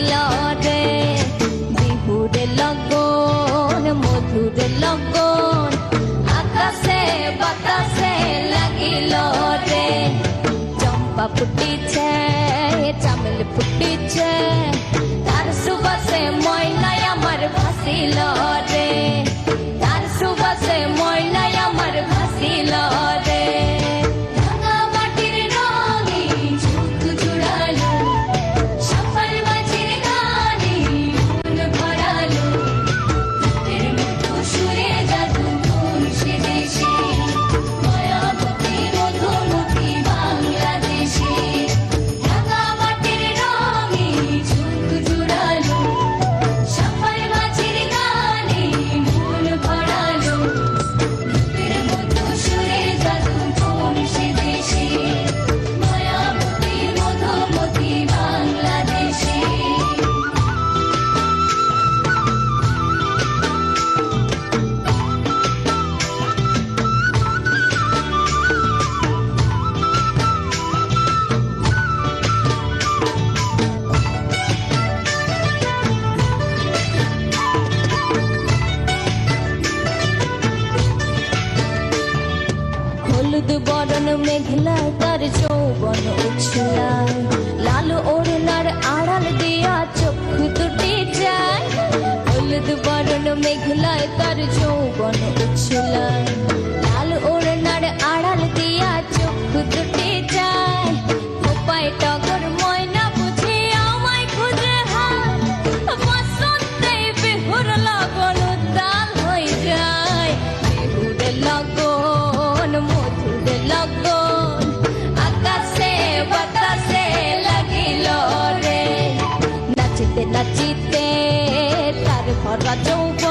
ভাসিল রে বিহুরে লগন মধুরে লগন আকাশে বাতাসে লাগিল রে চম্পা ফুটিছে চামেল ফুটিছে তার সুবাসে ময়নায় আমার ভাসিল রে তার সুবাসে ময়নায় আমার ভাসিল রে হলুদ বরণ মেঘলায় তার যৌবন উছলায় লাল ওড়নার আড়াল দিয়া চক্ষু দুটি যায় হলুদ বরণ মেঘলায় তার যৌবন উছলায় লাল ওড়নার আড়াল দিয়া চক্ষু দুটি যায় কোপায় টগর ময়না বুঝে আমায় খুঁজে হায় বসন্তে বিহুর লগন উত্তাল হয়ে যায় বিহুর লগন মধুর লগন আকাশে বাতাসে লাগিল রে নাচিতে নাচিতে তার ভরা যৌবন